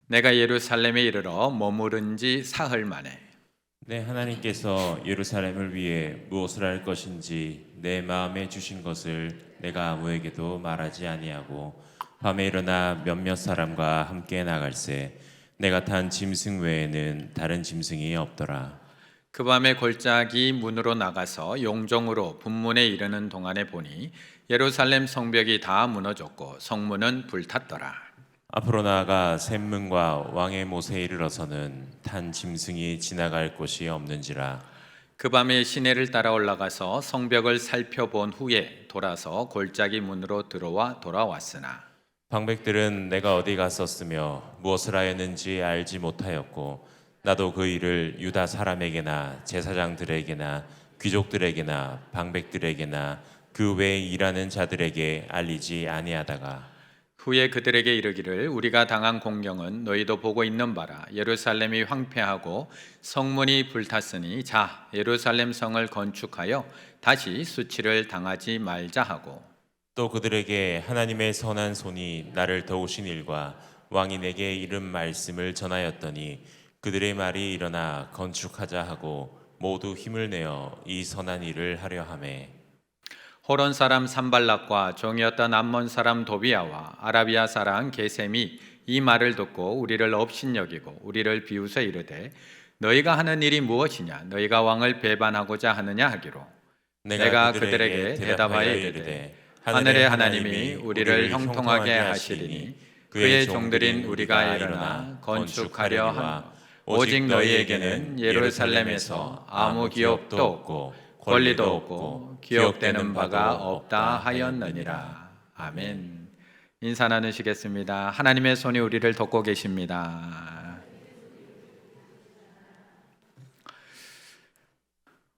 내가 예루살렘에 이르러 머무른 지 사흘 만에 내 하나님께서 예루살렘을 위해 무엇을 할 것인지 내 마음에 주신 것을 내가 아무에게도 말하지 아니하고 밤에 일어나 몇몇 사람과 함께 나갈새 내가 탄 짐승 외에는 다른 짐승이 없더라. 그 밤에 골짜기 문으로 나가서 용종으로 분문에 이르는 동안에 보니 예루살렘 성벽이 다 무너졌고 성문은 불탔더라. 앞으로 나아가 샘문과 왕의 못에 이르러서는 탄 짐승이 지나갈 곳이 없는지라. 그 밤에 시내를 따라 올라가서 성벽을 살펴본 후에 돌아서 골짜기 문으로 들어와 돌아왔으나 방백들은 내가 어디 갔었으며 무엇을 하였는지 알지 못하였고 나도 그 일을 유다 사람에게나 제사장들에게나 귀족들에게나 방백들에게나 그 외에 일하는 자들에게 알리지 아니하다가 후에 그들에게 이르기를 우리가 당한 공경은 너희도 보고 있는 바라. 예루살렘이 황폐하고 성문이 불탔으니 자 예루살렘 성을 건축하여 다시 수치를 당하지 말자 하고 또 그들에게 하나님의 선한 손이 나를 도우신 일과 왕이 내게 이른 말씀을 전하였더니 그들의 말이 일어나 건축하자 하고 모두 힘을 내어 이 선한 일을 하려 하매 호론 사람 산발락과 종이었던 암몬 사람 도비아와 아라비아 사람 게셈이 이 말을 듣고 우리를 업신여기고 우리를 비웃어 이르되 너희가 하는 일이 무엇이냐 너희가 왕을 배반하고자 하느냐 하기로 내가 그들에게 대답하여 이르되 하늘의 하나님이 우리를 형통하게 하시리니 그의 종들인 우리가 일어나 건축하려 하노 오직 너희에게는 예루살렘에서 아무 기업도 없고 권리도 없고 기억되는 바가 없다 하였느니라. 아멘. 인사 나누시겠습니다. 하나님의 손이 우리를 돕고 계십니다.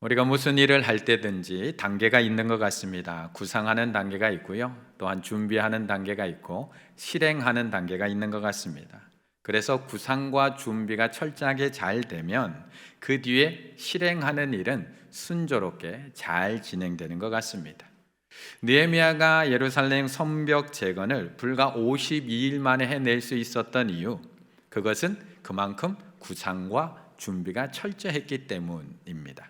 우리가 무슨 일을 할 때든지 단계가 있는 것 같습니다. 구상하는 단계가 있고요. 또한 준비하는 단계가 있고 실행하는 단계가 있는 것 같습니다. 그래서 구상과 준비가 철저하게 잘 되면 그 뒤에 실행하는 일은 순조롭게 잘 진행되는 것 같습니다. 느헤미야가 예루살렘 성벽 재건을 불과 52일 만에 해낼 수 있었던 이유, 그것은 그만큼 구상과 준비가 철저했기 때문입니다.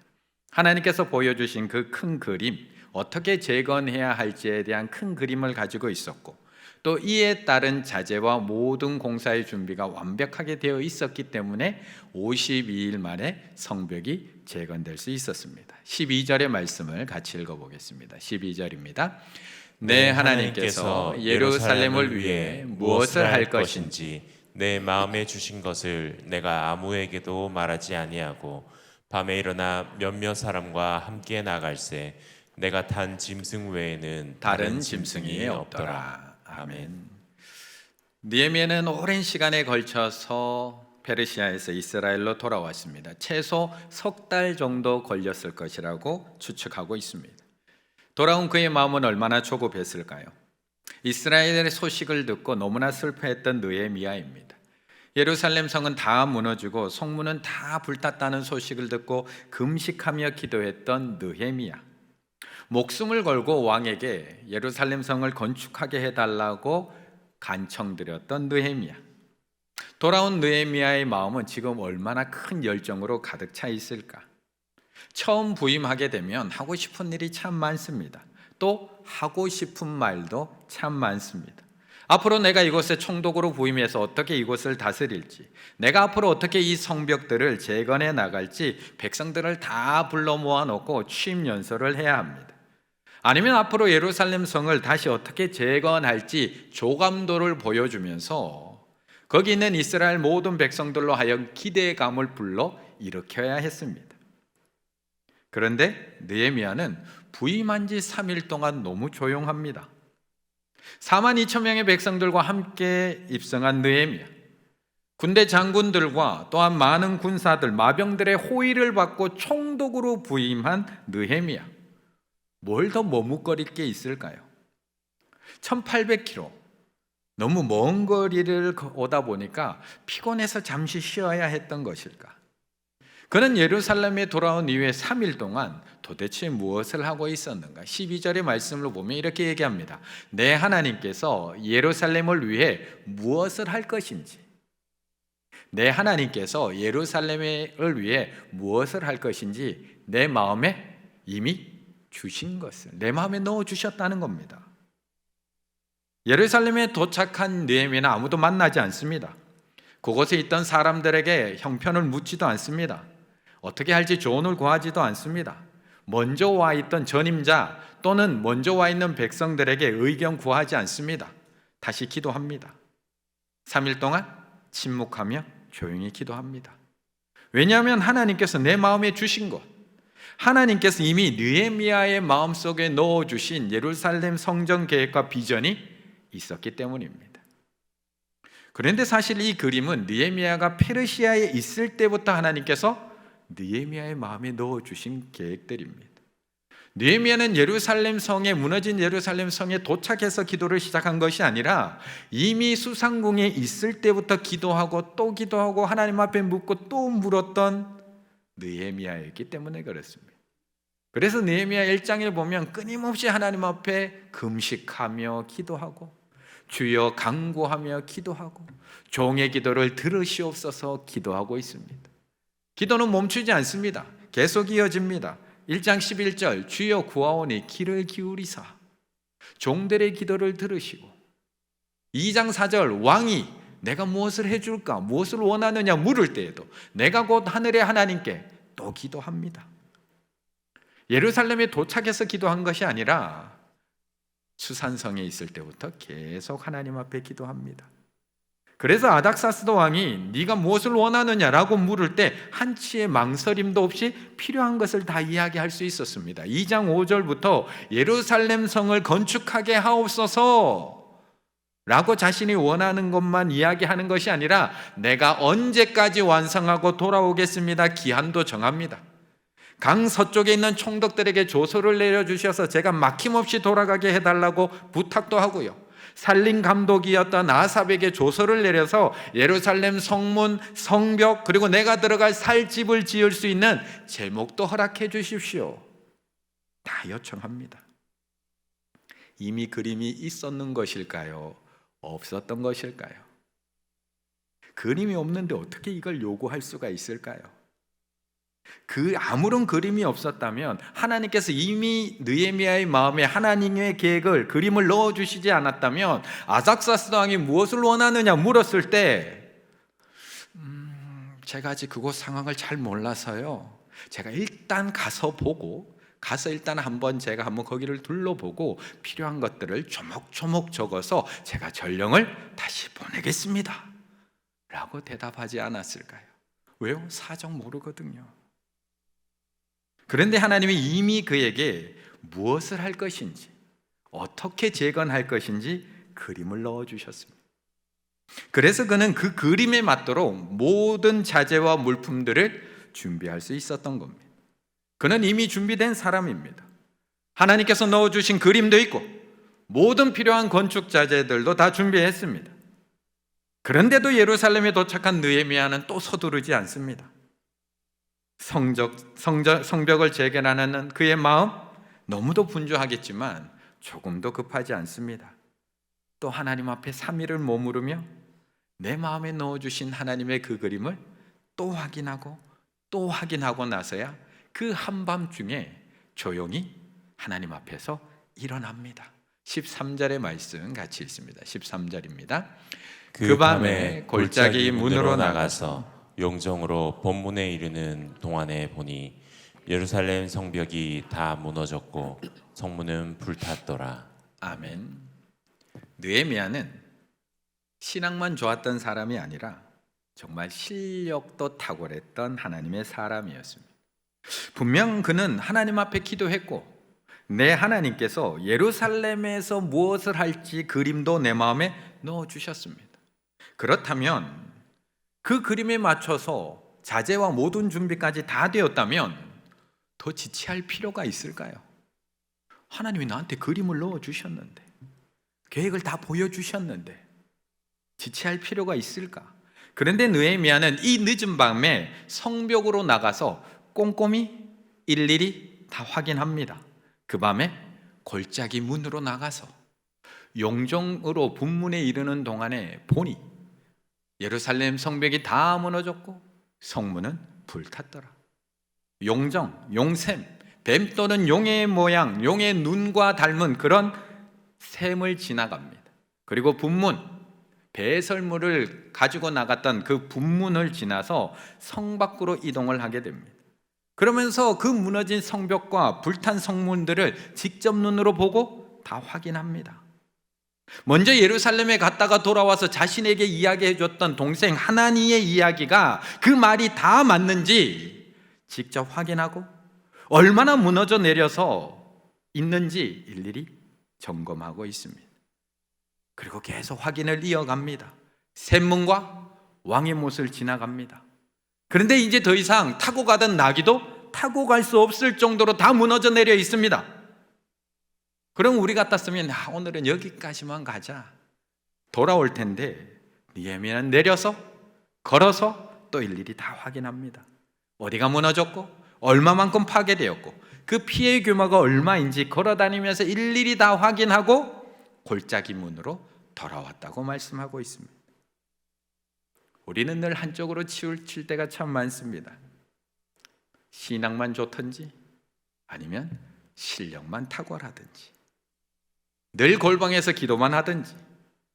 하나님께서 보여주신 그 큰 그림, 어떻게 재건해야 할지에 대한 큰 그림을 가지고 있었고 또 이에 따른 자재와 모든 공사의 준비가 완벽하게 되어 있었기 때문에 52일 만에 성벽이 재건될 수 있었습니다. 12절의 말씀을 같이 읽어보겠습니다. 12절입니다. 내 하나님께서 예루살렘을 위해 무엇을 할 것인지 내 마음에 주신 것을 내가 아무에게도 말하지 아니하고 밤에 일어나 몇몇 사람과 함께 나갈새 내가 탄 짐승 외에는 다른 짐승이 없더라. 아멘. 느헤미야는 오랜 시간에 걸쳐서 페르시아에서 이스라엘로 돌아왔습니다. 최소 석 달 정도 걸렸을 것이라고 추측하고 있습니다. 돌아온 그의 마음은 얼마나 조급했을까요? 이스라엘의 소식을 듣고 너무나 슬퍼했던 느헤미야입니다. 예루살렘 성은 다 무너지고 성문은 다 불탔다는 소식을 듣고 금식하며 기도했던 느헤미야. 목숨을 걸고 왕에게 예루살렘 성을 건축하게 해달라고 간청드렸던 느헤미야. 돌아온 느헤미야의 마음은 지금 얼마나 큰 열정으로 가득 차 있을까? 처음 부임하게 되면 하고 싶은 일이 참 많습니다. 또 하고 싶은 말도 참 많습니다. 앞으로 내가 이곳에 총독으로 부임해서 어떻게 이곳을 다스릴지, 내가 앞으로 어떻게 이 성벽들을 재건해 나갈지 백성들을 다 불러 모아놓고 취임 연설을 해야 합니다. 아니면 앞으로 예루살렘 성을 다시 어떻게 재건할지 조감도를 보여주면서 거기 있는 이스라엘 모든 백성들로 하여금 기대감을 불러 일으켜야 했습니다. 그런데 느헤미야는 부임한 지 3일 동안 너무 조용합니다. 4만 2천 명의 백성들과 함께 입성한 느헤미야, 군대 장군들과 또한 많은 군사들, 마병들의 호의를 받고 총독으로 부임한 느헤미야, 뭘 더 머뭇거릴 게 있을까요? 1800km, 너무 먼 거리를 오다 보니까 피곤해서 잠시 쉬어야 했던 것일까? 그는 예루살렘에 돌아온 이후에 3일 동안 도대체 무엇을 하고 있었는가? 12절의 말씀을 보면 이렇게 얘기합니다. 내 하나님께서 예루살렘을 위해 무엇을 할 것인지 내 하나님께서 예루살렘을 위해 무엇을 할 것인지 내 마음에 이미 주신 것을 내 마음에 넣어 주셨다는 겁니다. 예루살렘에 도착한 느헤미야는 아무도 만나지 않습니다. 그곳에 있던 사람들에게 형편을 묻지도 않습니다. 어떻게 할지 조언을 구하지도 않습니다. 먼저 와 있던 전임자 또는 먼저 와 있는 백성들에게 의견 구하지 않습니다. 다시 기도합니다. 3일 동안 침묵하며 조용히 기도합니다. 왜냐하면 하나님께서 내 마음에 주신 것, 하나님께서 이미 느헤미야의 마음속에 넣어주신 예루살렘 성전 계획과 비전이 있었기 때문입니다. 그런데 사실 이 그림은 느헤미야가 페르시아에 있을 때부터 하나님께서 느헤미야의 마음에 넣어주신 계획들입니다. 느헤미야는 예루살렘 성에 무너진 예루살렘 성에 도착해서 기도를 시작한 것이 아니라 이미 수상궁에 있을 때부터 기도하고 또 기도하고 하나님 앞에 묻고 또 물었던 느헤미야였기 때문에 그렇습니다. 그래서 느헤미야 1장에 보면 끊임없이 하나님 앞에 금식하며 기도하고 주여 간구하며 기도하고 종의 기도를 들으시옵소서 기도하고 있습니다. 기도는 멈추지 않습니다. 계속 이어집니다. 1장 11절 주여 구하오니 귀를 기울이사 종들의 기도를 들으시고 2장 4절 왕이 내가 무엇을 해줄까 무엇을 원하느냐 물을 때에도 내가 곧 하늘의 하나님께 또 기도합니다. 예루살렘에 도착해서 기도한 것이 아니라 수산성에 있을 때부터 계속 하나님 앞에 기도합니다. 그래서 아닥사스도 왕이 네가 무엇을 원하느냐라고 물을 때 한치의 망설임도 없이 필요한 것을 다 이야기할 수 있었습니다. 2장 5절부터 예루살렘 성을 건축하게 하옵소서 라고 자신이 원하는 것만 이야기하는 것이 아니라 내가 언제까지 완성하고 돌아오겠습니다 기한도 정합니다. 강 서쪽에 있는 총독들에게 조서를 내려주셔서 제가 막힘없이 돌아가게 해달라고 부탁도 하고요. 살림 감독이었던 아삽에게 조서를 내려서 예루살렘 성문, 성벽 그리고 내가 들어갈 살 집을 지을 수 있는 제목도 허락해 주십시오. 다 요청합니다. 이미 그림이 있었는 것일까요? 없었던 것일까요? 그림이 없는데 어떻게 이걸 요구할 수가 있을까요? 아무런 그림이 없었다면 하나님께서 이미 느헤미야의 마음에 하나님의 계획을 그림을 넣어주시지 않았다면 아닥사스 왕이 무엇을 원하느냐 물었을 때 제가 아직 그곳 상황을 잘 몰라서요 제가 일단 가서 일단 한번 제가 한번 거기를 둘러보고 필요한 것들을 조목조목 적어서 제가 전령을 다시 보내겠습니다 라고 대답하지 않았을까요? 왜요? 사정 모르거든요. 그런데 하나님이 이미 그에게 무엇을 할 것인지 어떻게 재건할 것인지 그림을 넣어주셨습니다. 그래서 그는 그 그림에 맞도록 모든 자재와 물품들을 준비할 수 있었던 겁니다. 그는 이미 준비된 사람입니다. 하나님께서 넣어주신 그림도 있고 모든 필요한 건축 자재들도 다 준비했습니다. 그런데도 예루살렘에 도착한 느헤미야는 또 서두르지 않습니다. 성벽을 재건하는 그의 마음 너무도 분주하겠지만 조금도 급하지 않습니다. 또 하나님 앞에 3일을 머무르며 내 마음에 넣어주신 하나님의 그 그림을 또 확인하고 나서야 그 한밤중에 조용히 하나님 앞에서 일어납니다. 13절의 말씀 같이 읽습니다. 13절입니다. 그 밤에 골짜기 문으로 나가서 용정으로 본문에 이르는 동안에 보니 예루살렘 성벽이 다 무너졌고 성문은 불탔더라. 아멘. 느헤미야는 신앙만 좋았던 사람이 아니라 정말 실력도 탁월했던 하나님의 사람이었습니다. 분명 그는 하나님 앞에 기도했고 내 하나님께서 예루살렘에서 무엇을 할지 그림도 내 마음에 넣어주셨습니다. 그렇다면 그 그림에 맞춰서 자재와 모든 준비까지 다 되었다면 더 지체할 필요가 있을까요? 하나님이 나한테 그림을 넣어주셨는데 계획을 다 보여주셨는데 지체할 필요가 있을까? 그런데 느헤미야는 이 늦은 밤에 성벽으로 나가서 꼼꼼히 일일이 다 확인합니다. 그 밤에 골짜기 문으로 나가서 용정으로 분문에 이르는 동안에 보니 예루살렘 성벽이 다 무너졌고 성문은 불탔더라. 용정, 용샘, 뱀 또는 용의 모양, 용의 눈과 닮은 그런 샘을 지나갑니다. 그리고 분문, 배설물을 가지고 나갔던 그 분문을 지나서 성 밖으로 이동을 하게 됩니다. 그러면서 그 무너진 성벽과 불탄 성문들을 직접 눈으로 보고 다 확인합니다. 먼저 예루살렘에 갔다가 돌아와서 자신에게 이야기해 줬던 동생 하나니의 이야기가 그 말이 다 맞는지 직접 확인하고 얼마나 무너져 내려서 있는지 일일이 점검하고 있습니다. 그리고 계속 확인을 이어갑니다. 샘문과 왕의 못을 지나갑니다. 그런데 이제 더 이상 타고 가던 나귀도 타고 갈 수 없을 정도로 다 무너져 내려 있습니다. 그럼 우리 같았으면 오늘은 여기까지만 가자 돌아올 텐데 느헤미야는 내려서 걸어서 또 일일이 다 확인합니다. 어디가 무너졌고 얼마만큼 파괴되었고 그 피해의 규모가 얼마인지 걸어다니면서 일일이 다 확인하고 골짜기 문으로 돌아왔다고 말씀하고 있습니다. 우리는 늘 한쪽으로 치우칠 때가 참 많습니다. 신앙만 좋든지 아니면 실력만 탁월하든지, 늘 골방에서 기도만 하든지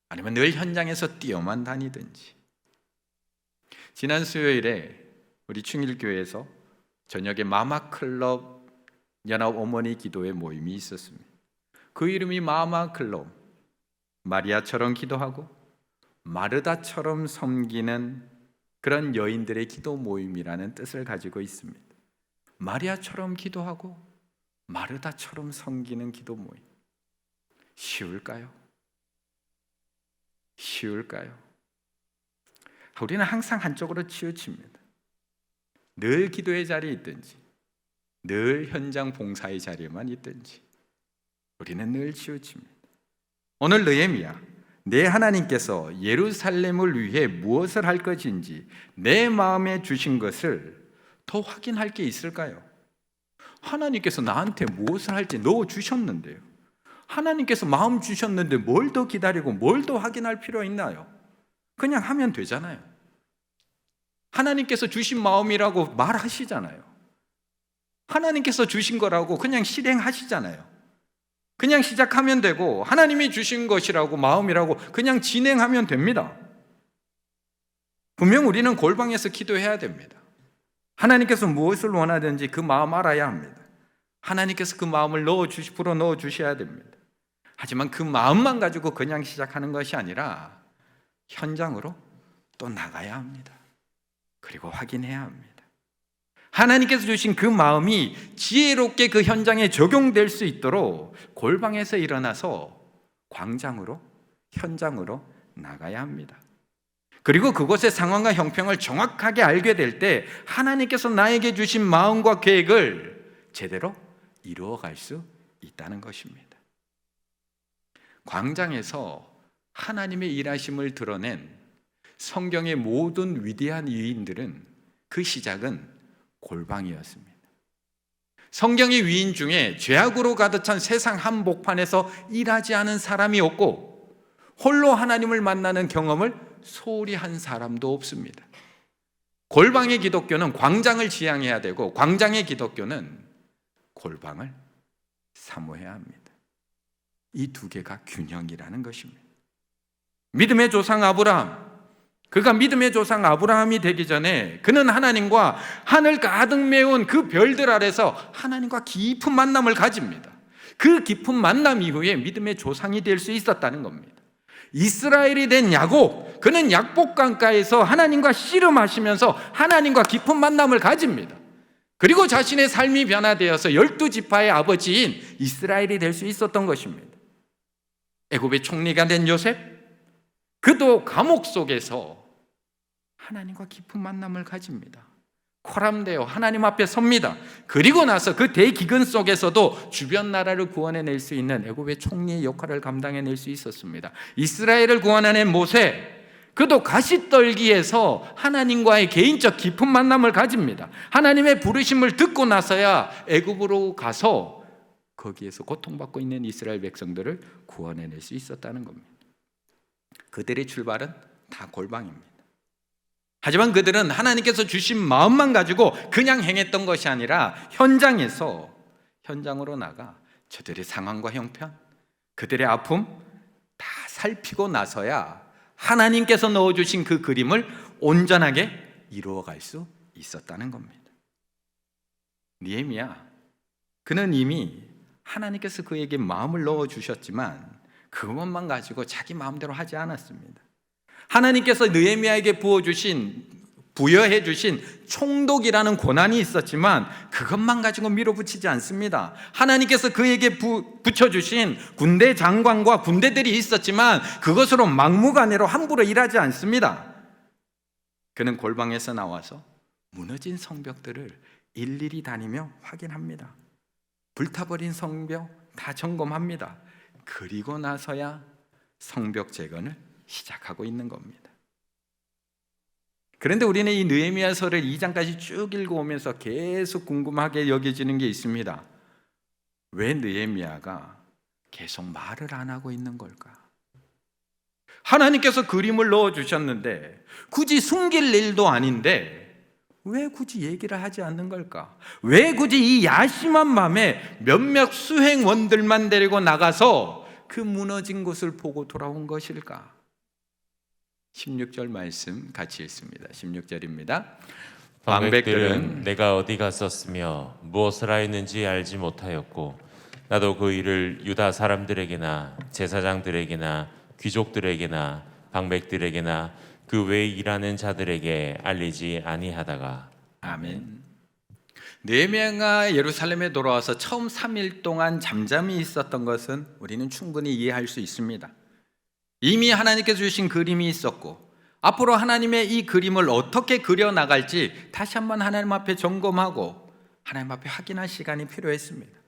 아니면 늘 현장에서 뛰어만 다니든지. 지난 수요일에 우리 충일교회에서 저녁에 마마클럽 연합 어머니 기도회 모임이 있었습니다. 그 이름이 마마클럽, 마리아처럼 기도하고 마르다처럼 섬기는 그런 여인들의 기도 모임이라는 뜻을 가지고 있습니다. 마리아처럼 기도하고 마르다처럼 섬기는 기도 모임. 쉬울까요? 쉬울까요? 우리는 항상 한쪽으로 치우칩니다. 늘 기도의 자리에 있든지 늘 현장 봉사의 자리에만 있든지 우리는 늘 치우칩니다. 오늘 느헤미야, 내 하나님께서 예루살렘을 위해 무엇을 할 것인지 내 마음에 주신 것을 더 확인할 게 있을까요? 하나님께서 나한테 무엇을 할지 넣어주셨는데요. 하나님께서 마음 주셨는데 뭘 더 기다리고 뭘 더 확인할 필요 있나요? 그냥 하면 되잖아요. 하나님께서 주신 마음이라고 말하시잖아요. 하나님께서 주신 거라고 그냥 실행하시잖아요. 그냥 시작하면 되고 하나님이 주신 것이라고 마음이라고 그냥 진행하면 됩니다. 분명 우리는 골방에서 기도해야 됩니다. 하나님께서 무엇을 원하든지 그 마음 알아야 합니다. 하나님께서 그 마음을 불어 넣어 주셔야 됩니다. 하지만 그 마음만 가지고 그냥 시작하는 것이 아니라 현장으로 또 나가야 합니다. 그리고 확인해야 합니다. 하나님께서 주신 그 마음이 지혜롭게 그 현장에 적용될 수 있도록 골방에서 일어나서 광장으로, 현장으로 나가야 합니다. 그리고 그곳의 상황과 형평을 정확하게 알게 될 때 하나님께서 나에게 주신 마음과 계획을 제대로 이루어갈 수 있다는 것입니다. 광장에서 하나님의 일하심을 드러낸 성경의 모든 위대한 위인들은 그 시작은 골방이었습니다. 성경의 위인 중에 죄악으로 가득 찬 세상 한복판에서 일하지 않은 사람이 없고 홀로 하나님을 만나는 경험을 소홀히 한 사람도 없습니다. 골방의 기독교는 광장을 지향해야 되고 광장의 기독교는 골방을 사모해야 합니다. 이 두 개가 균형이라는 것입니다. 믿음의 조상 아브라함, 그가 믿음의 조상 아브라함이 되기 전에 그는 하나님과 하늘 가득 메운 그 별들 아래서 하나님과 깊은 만남을 가집니다. 그 깊은 만남 이후에 믿음의 조상이 될 수 있었다는 겁니다. 이스라엘이 된 야곱, 그는 약복강가에서 하나님과 씨름하시면서 하나님과 깊은 만남을 가집니다. 그리고 자신의 삶이 변화되어서 12지파의 아버지인 이스라엘이 될 수 있었던 것입니다. 애굽의 총리가 된 요셉, 그도 감옥 속에서 하나님과 깊은 만남을 가집니다. 코람되어 하나님 앞에 섭니다. 그리고 나서 그 대기근 속에서도 주변 나라를 구원해낼 수 있는 애굽의 총리의 역할을 감당해낼 수 있었습니다. 이스라엘을 구원해낸 모세, 그도 가시떨기에서 하나님과의 개인적 깊은 만남을 가집니다. 하나님의 부르심을 듣고 나서야 애굽으로 가서 거기에서 고통받고 있는 이스라엘 백성들을 구원해낼 수 있었다는 겁니다. 그들의 출발은 다 골방입니다. 하지만 그들은 하나님께서 주신 마음만 가지고 그냥 행했던 것이 아니라 현장으로 나가 저들의 상황과 형편, 그들의 아픔 다 살피고 나서야 하나님께서 넣어주신 그 그림을 온전하게 이루어갈 수 있었다는 겁니다. 느헤미야, 그는 이미 하나님께서 그에게 마음을 넣어주셨지만 그것만 가지고 자기 마음대로 하지 않았습니다. 하나님께서 느헤미야에게 부여해 주신 총독이라는 권한이 있었지만 그것만 가지고 밀어붙이지 않습니다. 하나님께서 그에게 붙여주신 군대 장관과 군대들이 있었지만 그것으로 막무가내로 함부로 일하지 않습니다. 그는 골방에서 나와서 무너진 성벽들을 일일이 다니며 확인합니다. 불타버린 성벽 다 점검합니다. 그리고 나서야 성벽 재건을 시작하고 있는 겁니다. 그런데 우리는 이 느헤미야서를 2장까지 쭉 읽어오면서 계속 궁금하게 여겨지는 게 있습니다. 왜 느헤미야가 계속 말을 안 하고 있는 걸까? 하나님께서 그림을 넣어주셨는데 굳이 숨길 일도 아닌데 왜 굳이 얘기를 하지 않는 걸까? 왜 굳이 이 야심한 밤에 몇몇 수행원들만 데리고 나가서 그 무너진 곳을 보고 돌아온 것일까? 16절 말씀 같이 읽습니다. 16절입니다. 방백들은 내가 어디 갔었으며 무엇을 하였는지 알지 못하였고 나도 그 일을 유다 사람들에게나 제사장들에게나 귀족들에게나 방백들에게나 그 외에 일하는 자들에게 알리지 아니하다가. 아멘. 느헤미야가 예루살렘에 돌아와서 처음 3일 동안 잠잠히 있었던 것은 우리는 충분히 이해할 수 있습니다. 이미 하나님께서 주신 그림이 있었고 앞으로 하나님의 이 그림을 어떻게 그려나갈지 다시 한번 하나님 앞에 점검하고 하나님 앞에 확인할 시간이 필요했습니다.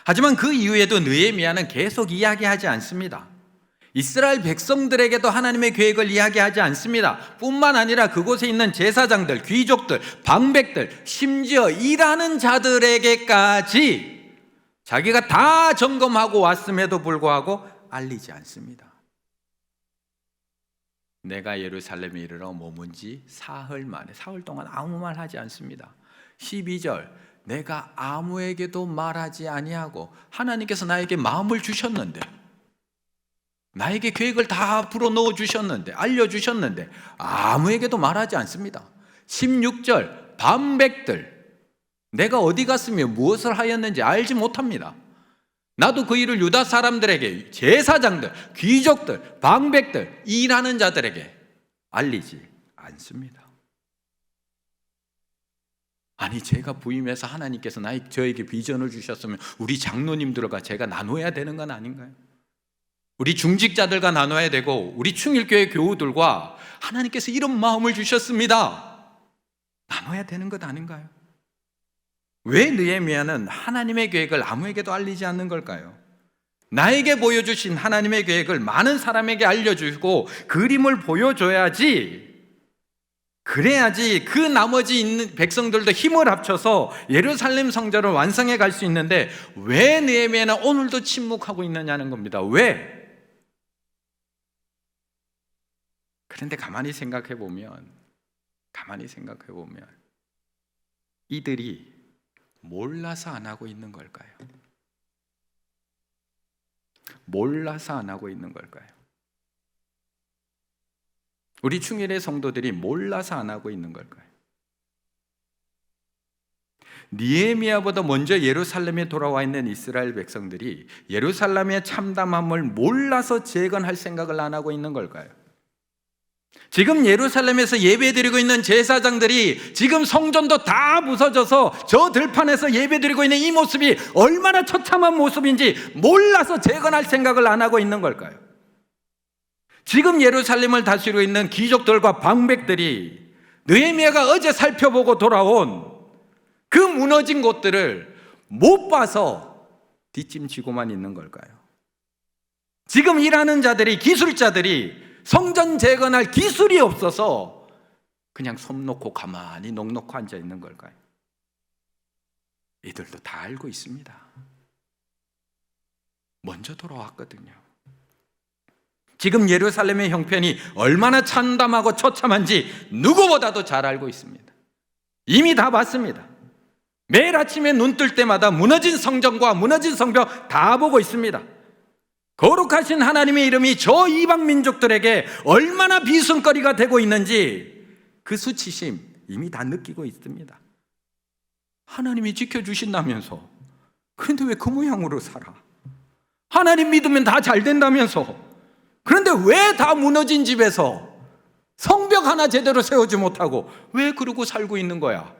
하지만 그 이후에도 느헤미야는 계속 이야기하지 않습니다. 이스라엘 백성들에게도 하나님의 계획을 이야기하지 않습니다. 뿐만 아니라 그곳에 있는 제사장들, 귀족들, 방백들, 심지어 일하는 자들에게까지 자기가 다 점검하고 왔음에도 불구하고 알리지 않습니다. 내가 예루살렘에 이르러 머문 지 사흘 만에, 사흘 동안 아무 말 하지 않습니다. 12절, 내가 아무에게도 말하지 아니하고 하나님께서 나에게 마음을 주셨는데, 나에게 계획을 다 불어넣어 주셨는데, 알려주셨는데 아무에게도 말하지 않습니다. 16절, 방백들, 내가 어디 갔으며 무엇을 하였는지 알지 못합니다. 나도 그 일을 유다 사람들에게, 제사장들, 귀족들, 방백들, 일하는 자들에게 알리지 않습니다. 아니, 제가 부임해서 하나님께서 저에게 비전을 주셨으면 우리 장로님들과 제가 나눠야 되는 건 아닌가요? 우리 중직자들과 나눠야 되고 우리 충일교회 교우들과 하나님께서 이런 마음을 주셨습니다, 나눠야 되는 것 아닌가요? 왜 느헤미야는 하나님의 계획을 아무에게도 알리지 않는 걸까요? 나에게 보여주신 하나님의 계획을 많은 사람에게 알려주고 그림을 보여줘야지, 그래야지 그 나머지 있는 백성들도 힘을 합쳐서 예루살렘 성전을 완성해 갈 수 있는데 왜 느헤미야는 오늘도 침묵하고 있느냐는 겁니다. 왜? 그런데 가만히 생각해 보면 이들이 몰라서 안 하고 있는 걸까요? 몰라서 안 하고 있는 걸까요? 우리 충일의 성도들이 몰라서 안 하고 있는 걸까요? 느헤미야보다 먼저 예루살렘에 돌아와 있는 이스라엘 백성들이 예루살렘의 참담함을 몰라서 재건할 생각을 안 하고 있는 걸까요? 지금 예루살렘에서 예배드리고 있는 제사장들이 지금 성전도 다 부서져서 저 들판에서 예배드리고 있는 이 모습이 얼마나 처참한 모습인지 몰라서 재건할 생각을 안 하고 있는 걸까요? 지금 예루살렘을 다스리고 있는 귀족들과 방백들이 느헤미야가 어제 살펴보고 돌아온 그 무너진 곳들을 못 봐서 뒷짐지고만 있는 걸까요? 지금 일하는 자들이, 기술자들이 성전 재건할 기술이 없어서 그냥 손 놓고 가만히 넋놓고 앉아 있는 걸까요? 이들도 다 알고 있습니다. 먼저 돌아왔거든요. 지금 예루살렘의 형편이 얼마나 참담하고 처참한지 누구보다도 잘 알고 있습니다. 이미 다 봤습니다. 매일 아침에 눈 뜰 때마다 무너진 성전과 무너진 성벽 다 보고 있습니다. 거룩하신 하나님의 이름이 저 이방 민족들에게 얼마나 비순거리가 되고 있는지 그 수치심 이미 다 느끼고 있습니다. 하나님이 지켜주신다면서 그런데 왜 그 모양으로 살아? 하나님 믿으면 다 잘 된다면서 그런데 왜 다 무너진 집에서 성벽 하나 제대로 세우지 못하고 왜 그러고 살고 있는 거야?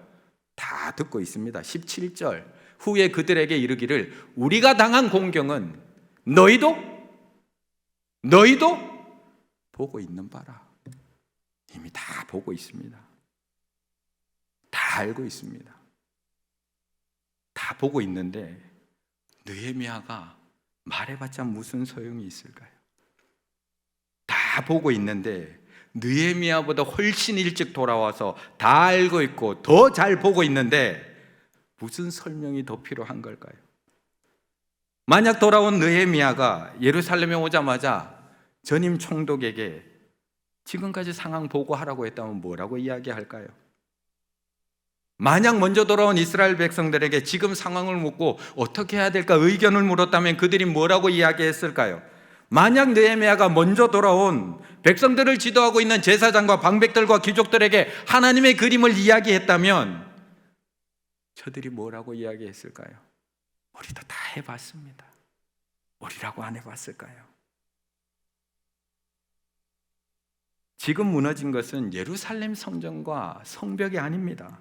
다 듣고 있습니다. 17절 후에 그들에게 이르기를 우리가 당한 공경은 너희도 보고 있는 바라. 이미 다 보고 있습니다. 다 알고 있습니다. 다 보고 있는데 느헤미야가 말해봤자 무슨 소용이 있을까요? 다 보고 있는데 느헤미야보다 훨씬 일찍 돌아와서 다 알고 있고 더 잘 보고 있는데 무슨 설명이 더 필요한 걸까요? 만약 돌아온 느헤미야가 예루살렘에 오자마자 전임 총독에게 지금까지 상황 보고하라고 했다면 뭐라고 이야기할까요? 만약 먼저 돌아온 이스라엘 백성들에게 지금 상황을 묻고 어떻게 해야 될까 의견을 물었다면 그들이 뭐라고 이야기했을까요? 만약 느헤미야가 먼저 돌아온 백성들을 지도하고 있는 제사장과 방백들과 귀족들에게 하나님의 그림을 이야기했다면 저들이 뭐라고 이야기했을까요? 우리도 다 해봤습니다. 우리라고 안 해봤을까요? 지금 무너진 것은 예루살렘 성전과 성벽이 아닙니다.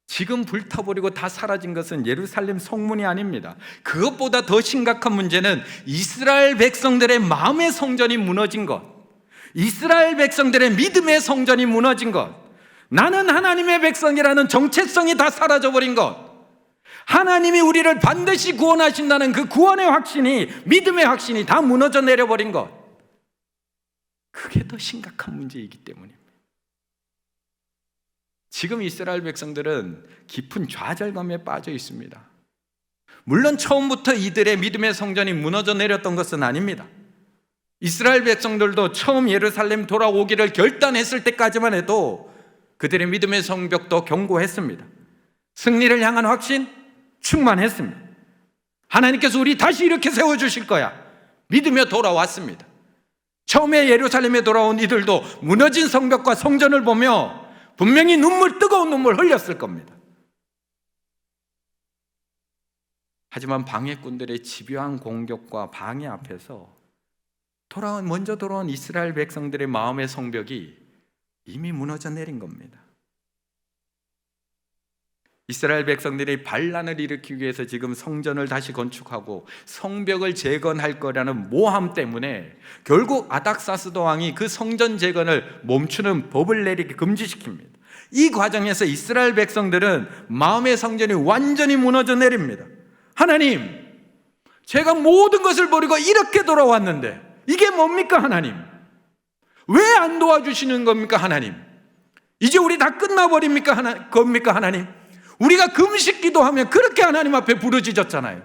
지금 불타버리고 다 사라진 것은 예루살렘 성문이 아닙니다. 그것보다 더 심각한 문제는 이스라엘 백성들의 마음의 성전이 무너진 것, 이스라엘 백성들의 믿음의 성전이 무너진 것, 나는 하나님의 백성이라는 정체성이 다 사라져버린 것, 하나님이 우리를 반드시 구원하신다는 그 구원의 확신이, 믿음의 확신이 다 무너져 내려버린 것, 그게 더 심각한 문제이기 때문입니다. 지금 이스라엘 백성들은 깊은 좌절감에 빠져 있습니다. 물론 처음부터 이들의 믿음의 성전이 무너져 내렸던 것은 아닙니다. 이스라엘 백성들도 처음 예루살렘 돌아오기를 결단했을 때까지만 해도 그들의 믿음의 성벽도 견고했습니다. 승리를 향한 확신 충만했습니다. 하나님께서 우리 다시 이렇게 세워주실 거야 믿으며 돌아왔습니다. 처음에 예루살렘에 돌아온 이들도 무너진 성벽과 성전을 보며 분명히 뜨거운 눈물 흘렸을 겁니다. 하지만 방해꾼들의 집요한 공격과 방해 앞에서 먼저 돌아온 이스라엘 백성들의 마음의 성벽이 이미 무너져 내린 겁니다. 이스라엘 백성들이 반란을 일으키기 위해서 지금 성전을 다시 건축하고 성벽을 재건할 거라는 모함 때문에 결국 아닥사스도 왕이 그 성전 재건을 멈추는 법을 내리게 금지시킵니다. 이 과정에서 이스라엘 백성들은 마음의 성전이 완전히 무너져 내립니다. 하나님, 제가 모든 것을 버리고 이렇게 돌아왔는데 이게 뭡니까 하나님? 왜 안 도와주시는 겁니까 하나님? 이제 우리 다 끝나버립니까 하나님? 우리가 금식 기도하면 그렇게 하나님 앞에 부르짖었잖아요.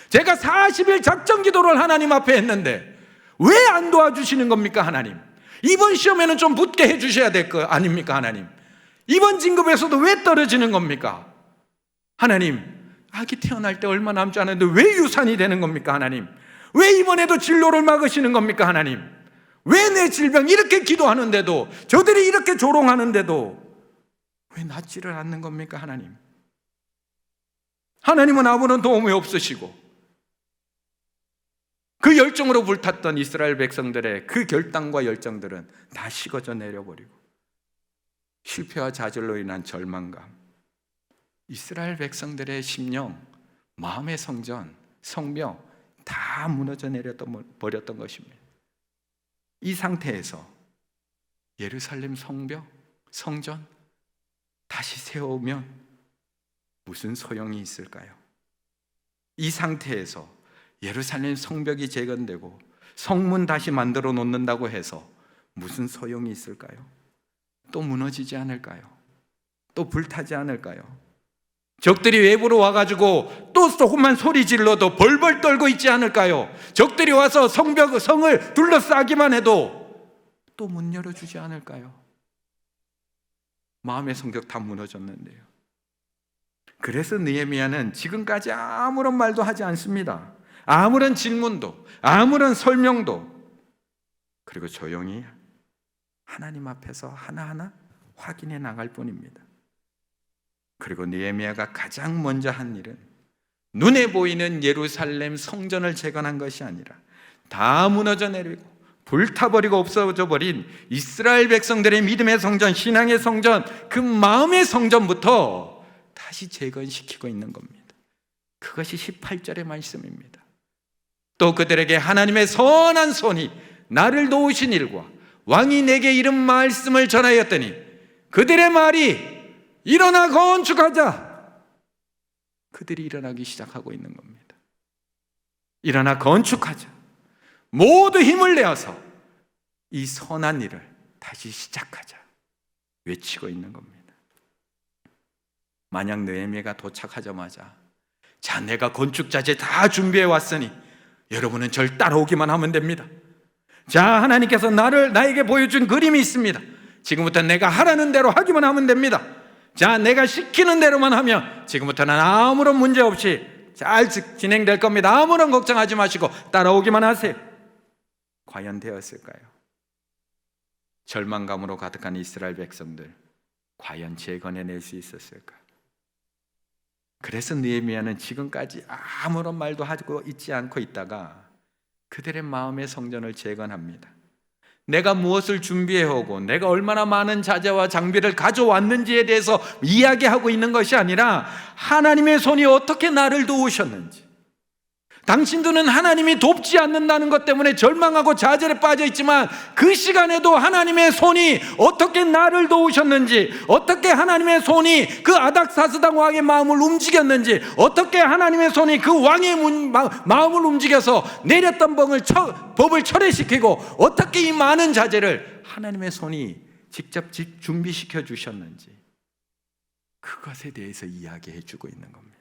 제가 40일 작정 기도를 하나님 앞에 했는데 왜 안 도와주시는 겁니까 하나님? 이번 시험에는 좀 붙게 해주셔야 될 거 아닙니까 하나님? 이번 진급에서도 왜 떨어지는 겁니까? 하나님, 아기 태어날 때 얼마 남지 않았는데 왜 유산이 되는 겁니까 하나님? 왜 이번에도 진로를 막으시는 겁니까 하나님? 왜 내 질병 이렇게 기도하는데도, 저들이 이렇게 조롱하는데도 왜 낫지를 않는 겁니까 하나님? 하나님은 아무런 도움이 없으시고 그 열정으로 불탔던 이스라엘 백성들의 그 결단과 열정들은 다 식어져 내려버리고 실패와 좌절로 인한 절망감, 이스라엘 백성들의 심령, 마음의 성전, 성벽 다 무너져 버렸던 것입니다. 이 상태에서 예루살렘 성벽, 성전 다시 세우면 무슨 소용이 있을까요? 이 상태에서 예루살렘 성벽이 재건되고 성문 다시 만들어 놓는다고 해서 무슨 소용이 있을까요? 또 무너지지 않을까요? 또 불타지 않을까요? 적들이 외부로 와가지고 또 조금만 소리 질러도 벌벌 떨고 있지 않을까요? 적들이 와서 성을 둘러싸기만 해도 또 문 열어주지 않을까요? 마음의 성벽 다 무너졌는데요. 그래서 느헤미야는 지금까지 아무런 말도 하지 않습니다. 아무런 질문도, 아무런 설명도, 그리고 조용히 하나님 앞에서 하나하나 확인해 나갈 뿐입니다. 그리고 느헤미야가 가장 먼저 한 일은 눈에 보이는 예루살렘 성전을 재건한 것이 아니라 다 무너져 내리고 불타버리고 없어져 버린 이스라엘 백성들의 믿음의 성전, 신앙의 성전, 그 마음의 성전부터 다시 재건시키고 있는 겁니다. 그것이 18절의 말씀입니다. 또 그들에게 하나님의 선한 손이 나를 도우신 일과 왕이 내게 이런 말씀을 전하였더니 그들의 말이 일어나 건축하자. 그들이 일어나기 시작하고 있는 겁니다. 일어나 건축하자. 모두 힘을 내어서 이 선한 일을 다시 시작하자. 외치고 있는 겁니다. 만약 느헤미야가 도착하자마자 자, 내가 건축자재 다 준비해 왔으니 여러분은 절 따라오기만 하면 됩니다. 자, 하나님께서 나에게 보여준 그림이 있습니다. 지금부터 내가 하라는 대로 하기만 하면 됩니다. 자, 내가 시키는 대로만 하면 지금부터는 아무런 문제 없이 잘 진행될 겁니다. 아무런 걱정하지 마시고 따라오기만 하세요. 과연 되었을까요? 절망감으로 가득한 이스라엘 백성들, 과연 재건해낼 수 있었을까? 그래서 느헤미야는 지금까지 아무런 말도 하고 있지 않고 있다가 그들의 마음의 성전을 재건합니다. 내가 무엇을 준비해오고 내가 얼마나 많은 자재와 장비를 가져왔는지에 대해서 이야기하고 있는 것이 아니라 하나님의 손이 어떻게 나를 도우셨는지, 당신들은 하나님이 돕지 않는다는 것 때문에 절망하고 좌절에 빠져 있지만 그 시간에도 하나님의 손이 어떻게 나를 도우셨는지, 어떻게 하나님의 손이 그 아닥사스당 왕의 마음을 움직였는지, 어떻게 하나님의 손이 그 왕의 마음을 움직여서 내렸던 법을 철회시키고 어떻게 이 많은 자재를 하나님의 손이 직접 준비시켜 주셨는지, 그것에 대해서 이야기해 주고 있는 겁니다.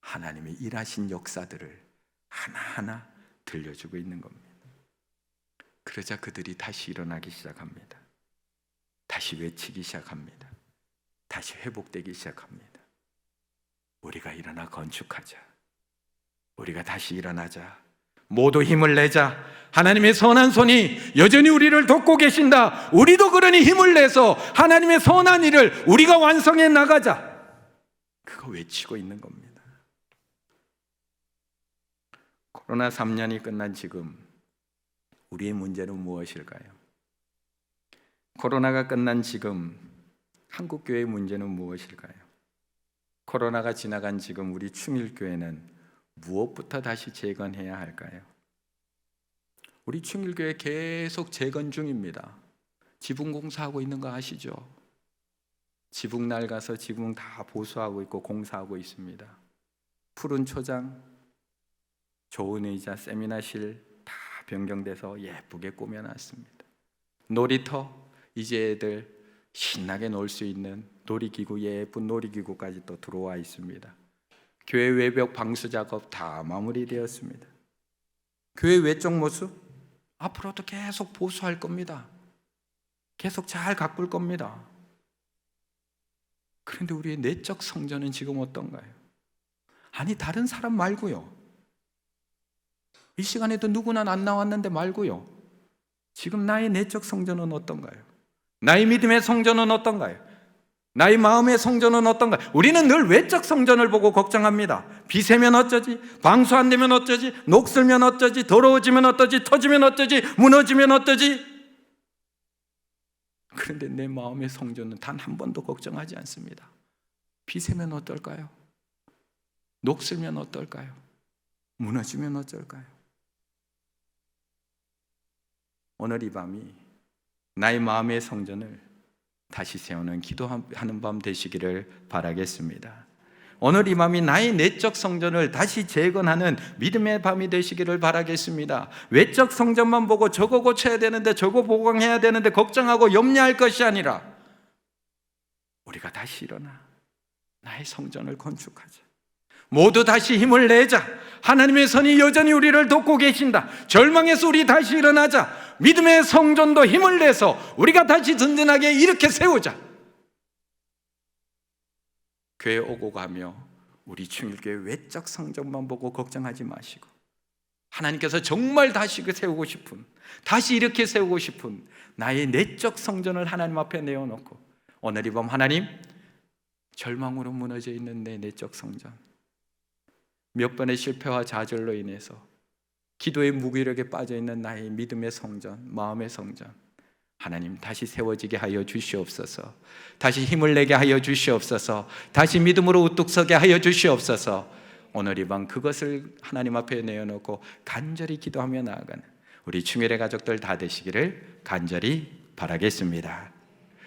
하나님의 일하신 역사들을 하나하나 들려주고 있는 겁니다. 그러자 그들이 다시 일어나기 시작합니다. 다시 외치기 시작합니다. 다시 회복되기 시작합니다. 우리가 일어나 건축하자. 우리가 다시 일어나자. 모두 힘을 내자. 하나님의 선한 손이 여전히 우리를 돕고 계신다. 우리도 그러니 힘을 내서 하나님의 선한 일을 우리가 완성해 나가자. 그거 외치고 있는 겁니다. 코로나 3년이 끝난 지금 우리의 문제는 무엇일까요? 코로나가 끝난 지금 한국교회의 문제는 무엇일까요? 코로나가 지나간 지금 우리 충일교회는 무엇부터 다시 재건해야 할까요? 우리 충일교회 계속 재건 중입니다. 지붕 공사하고 있는 거 아시죠? 지붕 낡아서 지붕 다 보수하고 있고 공사하고 있습니다. 푸른 초장, 좋은 의자, 세미나실 다 변경돼서 예쁘게 꾸며놨습니다. 놀이터, 이제 애들 신나게 놀 수 있는 놀이기구, 예쁜 놀이기구까지 또 들어와 있습니다. 교회 외벽 방수 작업 다 마무리되었습니다. 교회 외적 모습 앞으로도 계속 보수할 겁니다. 계속 잘 가꿀 겁니다. 그런데 우리의 내적 성전은 지금 어떤가요? 아니, 다른 사람 말고요. 이 시간에도 누구나 안 나왔는데 말고요. 지금 나의 내적 성전은 어떤가요? 나의 믿음의 성전은 어떤가요? 나의 마음의 성전은 어떤가요? 우리는 늘 외적 성전을 보고 걱정합니다. 비 새면 어쩌지? 방수 안 되면 어쩌지? 녹슬면 어쩌지? 더러워지면 어떠지? 터지면 어쩌지? 무너지면 어떠지? 그런데 내 마음의 성전은 단 한 번도 걱정하지 않습니다. 비 새면 어떨까요? 녹슬면 어떨까요? 무너지면 어쩔까요? 오늘 이 밤이 나의 마음의 성전을 다시 세우는 기도하는 밤 되시기를 바라겠습니다. 오늘 이 밤이 나의 내적 성전을 다시 재건하는 믿음의 밤이 되시기를 바라겠습니다. 외적 성전만 보고 저거 고쳐야 되는데 저거 보강해야 되는데 걱정하고 염려할 것이 아니라 우리가 다시 일어나 나의 성전을 건축하자. 모두 다시 힘을 내자. 하나님의 손이 여전히 우리를 돕고 계신다. 절망에서 우리 다시 일어나자. 믿음의 성전도 힘을 내서 우리가 다시 든든하게 이렇게 세우자. 교회 오고 가며 우리 충일교회 외적 성전만 보고 걱정하지 마시고, 하나님께서 정말 다시 세우고 싶은, 다시 이렇게 세우고 싶은 나의 내적 성전을 하나님 앞에 내어놓고, 오늘 이 밤 하나님, 절망으로 무너져 있는 내 내적 성전, 몇 번의 실패와 좌절로 인해서 기도의 무기력에 빠져 있는 나의 믿음의 성전, 마음의 성전, 하나님 다시 세워지게 하여 주시옵소서. 다시 힘을 내게 하여 주시옵소서. 다시 믿음으로 우뚝 서게 하여 주시옵소서. 오늘 이 밤 그것을 하나님 앞에 내어놓고 간절히 기도하며 나아가는 우리 충일의 가족들 다 되시기를 간절히 바라겠습니다.